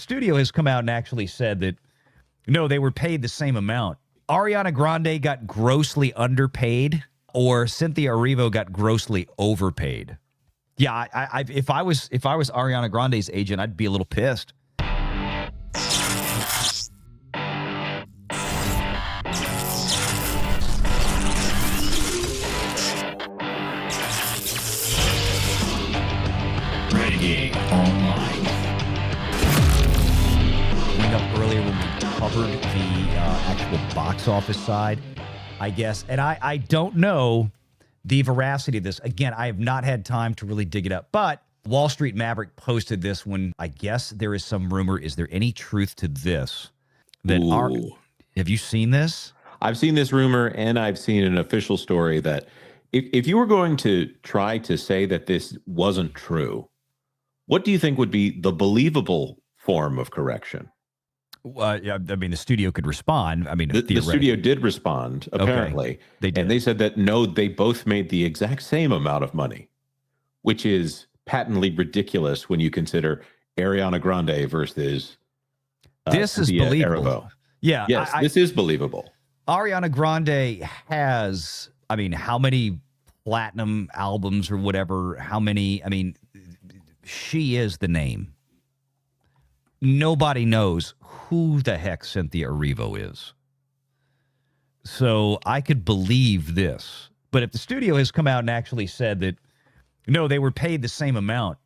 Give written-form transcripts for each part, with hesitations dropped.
Studio has come out and actually said that, no, they were paid the same amount. Ariana Grande got grossly underpaid, or Cynthia Erivo got grossly overpaid. Yeah, if I was Ariana Grande's agent, I'd be a little pissed. Renegade Online. Up earlier when we covered the actual box office side, I guess, and I don't know the veracity of this. Again, I have not had time to really dig it up, but Wall Street Maverick posted this when I guess there is some rumor. Is there any truth to this? Have you seen this? I've seen this rumor, and I've seen an official story that if you were going to try to say that this wasn't true, what do you think would be the believable form of correction? Yeah, I mean, the studio could respond. I mean, the studio did respond, apparently. Okay. They did. And they said that, no, they both made the exact same amount of money, which is patently ridiculous when you consider Ariana Grande versus this is believable. Erivo. Yeah. Yes, this is believable. Ariana Grande has, I mean, how many platinum albums or whatever, how many, I mean, she is the name. Nobody knows who the heck Cynthia Erivo is. So I could believe this. But if the studio has come out and actually said that, no, they were paid the same amount,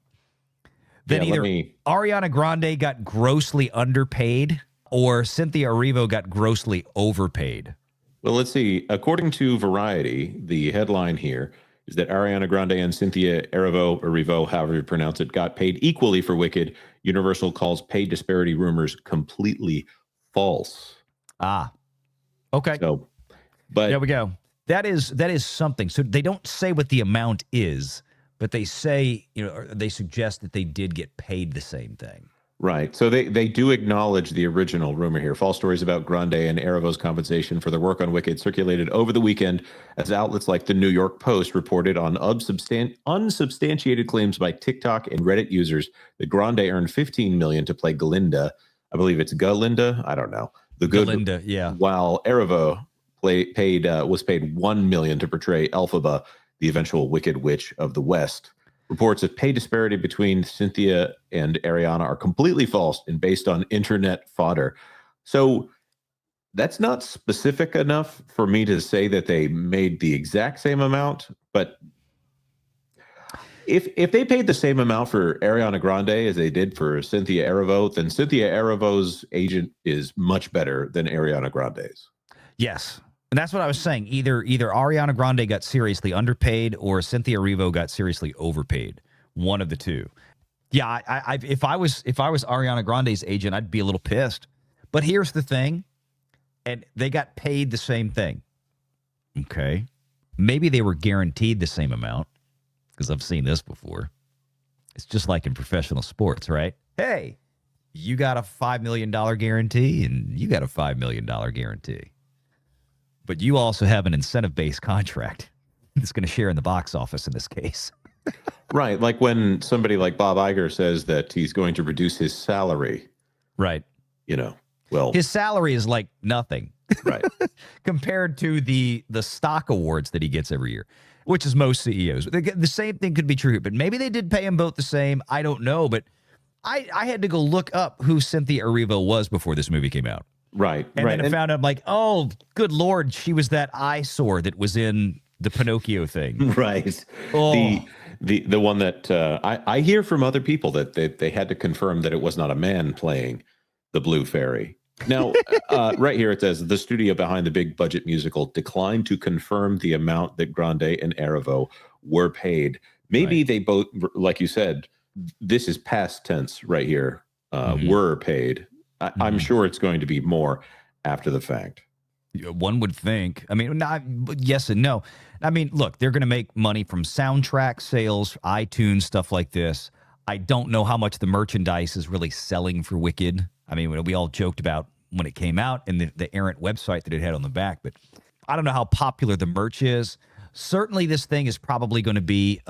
then either Ariana Grande got grossly underpaid or Cynthia Erivo got grossly overpaid. Well, let's see. According to Variety, the headline here is that Ariana Grande and Cynthia Erivo, however you pronounce it, got paid equally for Wicked. Universal calls pay disparity rumors completely false. Ah, okay. So, but there we go. That is something. So they don't say what the amount is, but they say, they suggest that they did get paid the same thing. Right. So they do acknowledge the original rumor here. False stories about Grande and Erivo's compensation for their work on Wicked circulated over the weekend as outlets like the New York Post reported on unsubstantiated claims by TikTok and Reddit users that Grande earned $15 million to play Galinda. I believe it's Galinda. I don't know. Galinda, yeah. While Erivo was paid $1 million to portray Elphaba, the eventual Wicked Witch of the West. Reports of pay disparity between Cynthia and Ariana are completely false and based on internet fodder. So that's not specific enough for me to say that they made the exact same amount. But if they paid the same amount for Ariana Grande as they did for Cynthia Erivo, then Cynthia Erivo's agent is much better than Ariana Grande's. Yes. And that's what I was saying. Either Ariana Grande got seriously underpaid or Cynthia Erivo got seriously overpaid. One of the two. Yeah, if I was Ariana Grande's agent, I'd be a little pissed. But here's the thing, and they got paid the same thing. Okay, maybe they were guaranteed the same amount because I've seen this before. It's just like in professional sports, right? Hey, you got a $5 million guarantee, and you got a $5 million guarantee. But you also have an incentive-based contract that's going to share in the box office in this case. Right. Like when somebody like Bob Iger says that he's going to reduce his salary. Right. Well, his salary is like nothing. Right. Compared to the stock awards that he gets every year, which is most CEOs. The same thing could be true, but maybe they did pay him both the same. I don't know. But I had to go look up who Cynthia Erivo was before this movie came out. Right. And then I found out, like, oh, good Lord, she was that eyesore that was in the Pinocchio thing. Right. Oh. The one that I hear from other people that they had to confirm that it was not a man playing the Blue Fairy. Now, right here it says the studio behind the big budget musical declined to confirm the amount that Grande and Erivo were paid. Maybe They both, like you said, this is past tense right here, were paid. I'm sure it's going to be more after the fact. One would think. I mean, yes and no. I mean, look, they're going to make money from soundtrack sales, iTunes, stuff like this. I don't know how much the merchandise is really selling for Wicked. I mean, we all joked about when it came out and the errant website that it had on the back, but I don't know how popular the merch is. Certainly this thing is probably going to be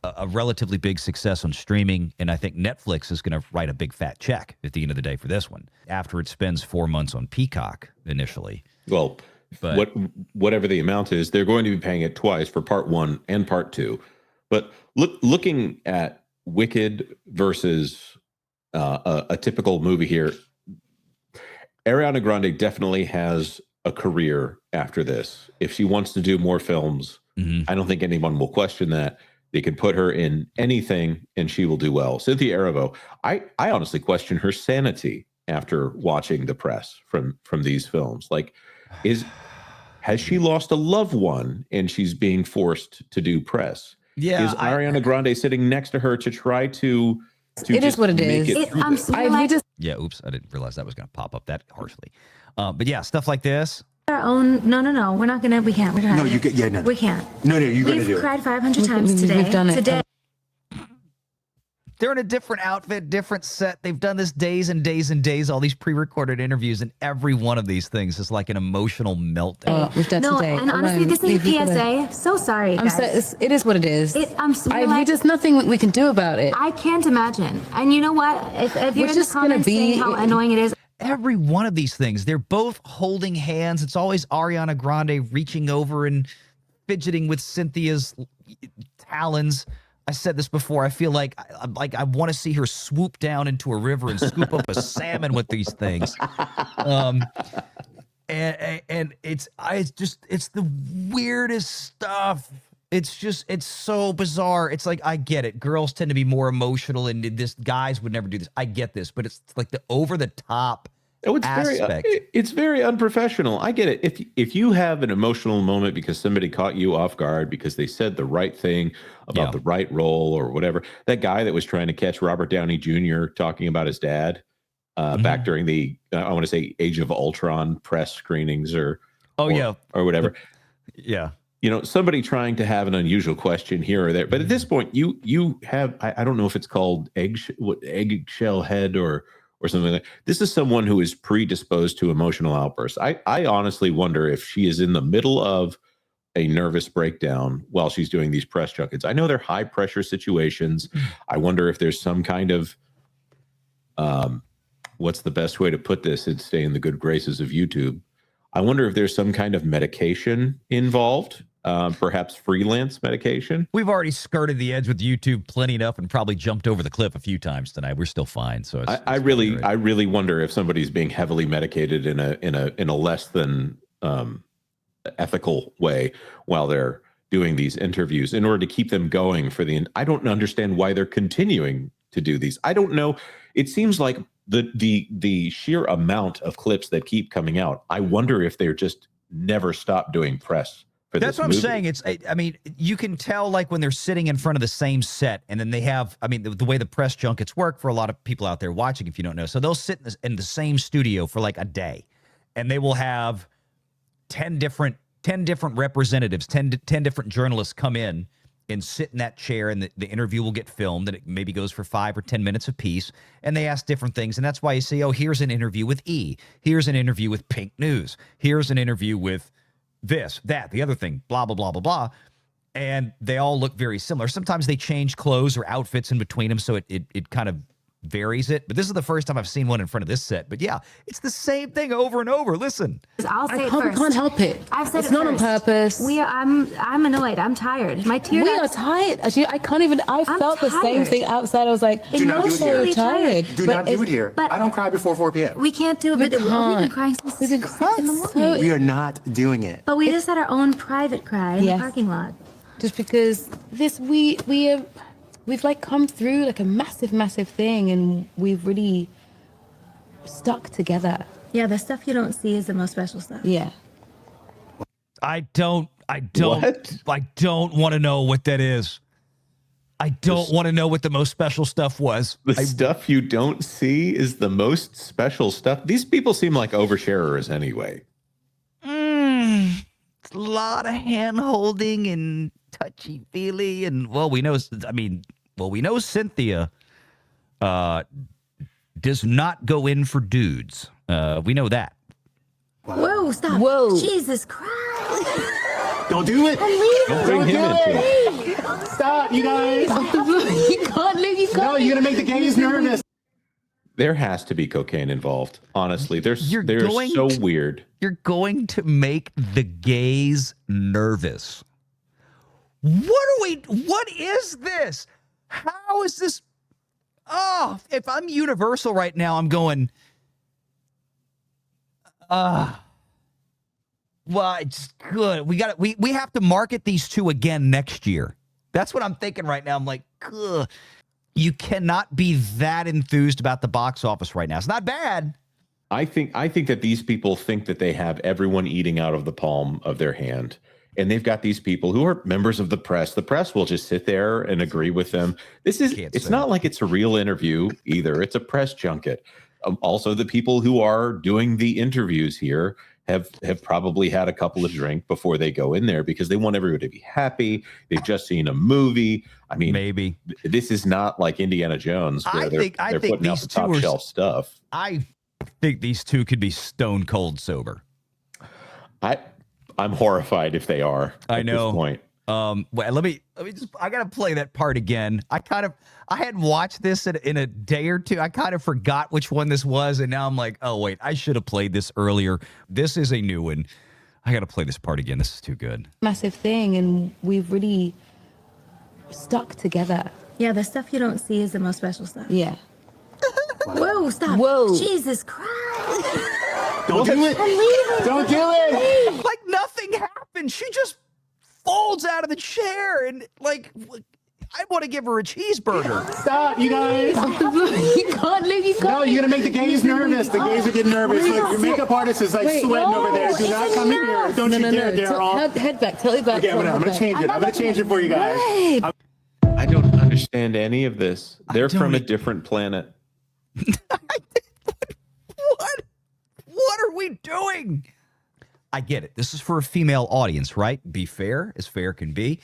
a relatively big success on streaming, and I think Netflix is going to write a big fat check at the end of the day for this one after it spends 4 months on Peacock initially. Well, but whatever the amount is, they're going to be paying it twice for part 1 and part 2. But looking at Wicked versus a typical movie here, Ariana Grande definitely has a career after this. If she wants to do more films, I don't think anyone will question that. They can put her in anything and she will do well. Cynthia Erivo, I honestly question her sanity after watching the press from these films. Like, has she lost a loved one and she's being forced to do press? Yeah, is Ariana Grande sitting next to her to try to it is what it is. Yeah, oops, I didn't realize that was going to pop up that harshly. But yeah, stuff like this. Our own, no, we're not gonna, we can't. No, you get, yeah, no. We can't. No, you're gonna do We've it. cried 500 times today. We've done it. Today. They're in a different outfit, different set. They've done this days and days and days, all these pre-recorded interviews, and every one of these things is like an emotional meltdown. We've done No, today. and honestly, this is a PSA. So sorry, guys. It is what it is. There's nothing we can do about it. I can't imagine. And you know what? If you're in the just gonna comments saying how annoying it is, Every one of these things, they're both holding hands. It's always Ariana Grande reaching over and fidgeting with Cynthia's talons. I said this before. I feel like I want to see her swoop down into a river and scoop up a salmon with these things. And it's the weirdest stuff. It's so bizarre. It's like, I get it. Girls tend to be more emotional, and guys would never do this. I get this, but it's like the over the top aspect. It's very unprofessional. I get it. If you have an emotional moment because somebody caught you off guard because they said the right thing about the right role or whatever, that guy that was trying to catch Robert Downey Jr. talking about his dad back during the I want to say Age of Ultron press screenings or whatever. Yeah. You know, somebody trying to have an unusual question here or there. But at this point, you have, I don't know if it's called eggshell head or something like that. This is someone who is predisposed to emotional outbursts. I honestly wonder if she is in the middle of a nervous breakdown while she's doing these press junkets. I know they're high pressure situations. I wonder if there's some kind of, what's the best way to put this and stay in the good graces of YouTube? I wonder if there's some kind of medication involved. Perhaps freelance medication. We've already skirted the edge with YouTube plenty enough and probably jumped over the cliff a few times tonight. We're still fine. So I really wonder if somebody's being heavily medicated in a less than ethical way while they're doing these interviews in order to keep them going for I don't understand why they're continuing to do these. I don't know. It seems like the sheer amount of clips that keep coming out. I wonder if they're just never stop doing press. That's what I'm saying. I mean, you can tell like when they're sitting in front of the same set, and then they have, I mean, the way the press junkets work for a lot of people out there watching, if you don't know. So they'll sit in the same studio for like a day, and they will have 10 different representatives, 10 different journalists come in and sit in that chair, and the interview will get filmed, and it maybe goes for 5 or 10 minutes apiece, and they ask different things. And that's why you say, oh, here's an interview with E. Here's an interview with Pink News. Here's an interview with this, that, the other thing, blah, blah, blah, blah, blah. And they all look very similar. Sometimes they change clothes or outfits in between them, so it kind of varies it. But this is the first time I've seen one in front of this set. But yeah, it's the same thing over and over. Listen. I'll say it first. We can't help it. I've said it's not on purpose. I'm annoyed. I'm tired. My tears. We are tired. Actually, I can't even. I felt the same thing outside. I was like, Do not do it here. so tired. Do not do it here. I don't cry before 4 p.m. We can't do it. We've been crying since 6 in the morning. We are not doing it. But we just had our own private cry in the parking lot. Just because we've like come through like a massive thing, and we've really stuck together. Yeah, the stuff you don't see is the most special stuff. Yeah. I don't want to know what that is. I don't want to know what the most special stuff was. The stuff you don't see is the most special stuff. These people seem like oversharers anyway. It's a lot of hand holding and touchy feely, and we know Cynthia does not go in for dudes. We know that. Whoa, stop. Whoa. Jesus Christ. Don't do it. Don't bring him into it. Stop, you guys. You can't leave. You can't. No, you're going to make the gays nervous. There has to be cocaine involved. Honestly, they're going so to- weird. You're going to make the gays nervous. What is this? How is this? Oh, if I'm Universal right now, I'm going, well, it's good. We have to market these two again next year. That's what I'm thinking right now. I'm like, ugh. You cannot be that enthused about the box office right now. It's not bad. I think that these people think that they have everyone eating out of the palm of their hand. And they've got these people who are members of the press. The press will just sit there and agree with them. It's not like it's a real interview either. It's a press junket. Also, the people who are doing the interviews here have probably had a couple of drinks before they go in there because they want everybody to be happy. They've just seen a movie. I mean, maybe this is not like Indiana Jones where they're putting out the top shelf stuff. I think these two could be stone cold sober. I'm horrified if they are. I know. This point. Well, let me just, I gotta play that part again. I had watched this in a day or two. I kind of forgot which one this was, and now I'm like, oh wait, I should have played this earlier. This is a new one. I gotta play this part again. This is too good. Massive thing, and we've really stuck together. Yeah, the stuff you don't see is the most special stuff. Yeah. Whoa, stop. Whoa. Jesus Christ. Don't do it. Don't do it. Like nothing happened. She just folds out of the chair and like, I want to give her a cheeseburger. Stop, you guys. You can't leave. You can't. No, you're going to make the gays nervous. The gays are getting nervous. Look, your makeup artist is like sweating over there. Do not come in here. Don't you dare, Daryl. Head back. Tell you back. Okay, I'm going to change it. I'm going to change it for you guys. I don't understand any of this. They're from a different planet. What are we doing? I get it. This is for a female audience, right? Be fair as fair can be.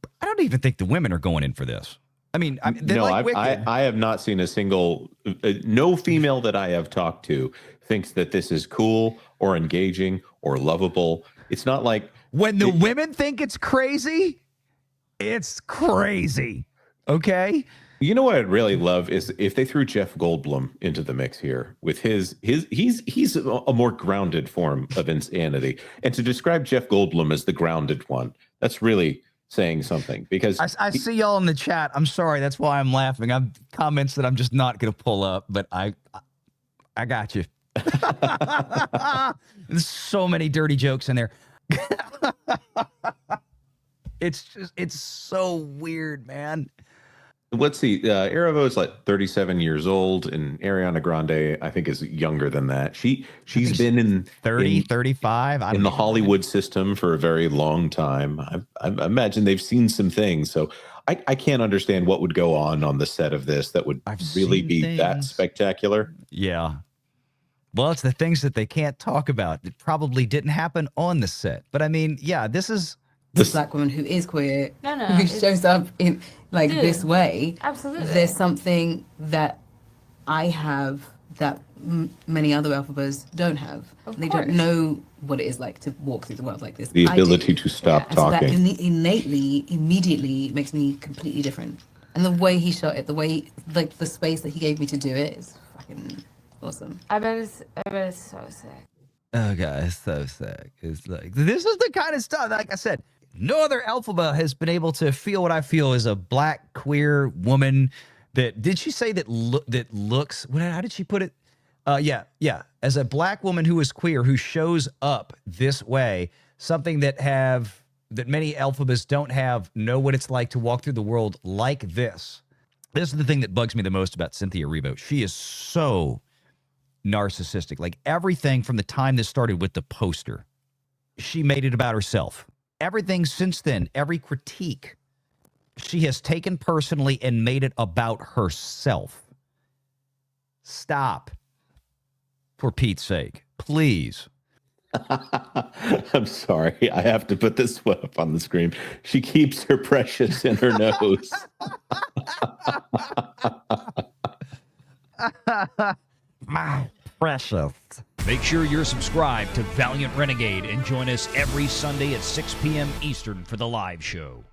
But I don't even think the women are going in for this. I mean, no, I have not seen a single, no female that I have talked to thinks that this is cool or engaging or lovable. It's not like when the women think it's crazy, it's crazy. Okay. You know what I'd really love is if they threw Jeff Goldblum into the mix here with he's a more grounded form of insanity. And to describe Jeff Goldblum as the grounded one, that's really saying something because I see y'all in the chat. I'm sorry. That's why I'm laughing. I'm comments that I'm just not going to pull up, but I got you. There's so many dirty jokes in there. It's so weird, man. Let's see. Eravo is like 37 years old, and Ariana Grande, I think, is younger than that. She's been in 35 in the Hollywood system for a very long time. I imagine they've seen some things, so I can't understand what would go on the set of this that would really be that spectacular. Yeah. Well, it's the things that they can't talk about. It probably didn't happen on the set, but I mean, yeah, this is. This black woman who is queer, who shows up in this way. Absolutely. There's something that I have that many other alphabas don't have. They don't know what it is like to walk through the world like this. The ability to stop talking. So that innately, immediately makes me completely different. And the way he shot it, the way, like the space that he gave me to do it is fucking awesome. I bet it's so sick. Oh god, it's so sick. It's like this is the kind of stuff. Like I said, no other alphabet has been able to feel what I feel as a black queer woman. That did she say that looks? How did she put it? Yeah. As a black woman who is queer, who shows up this way, something that many alphabets don't have. Know what it's like to walk through the world like this. This is the thing that bugs me the most about Cynthia Erivo. She is so narcissistic. Like everything from the time this started with the poster, she made it about herself. Everything since then, every critique, she has taken personally and made it about herself. Stop. For Pete's sake, please. I'm sorry. I have to put this one up on the screen. She keeps her precious in her nose. My precious. Make sure you're subscribed to Valiant Renegade and join us every Sunday at 6 p.m. Eastern for the live show.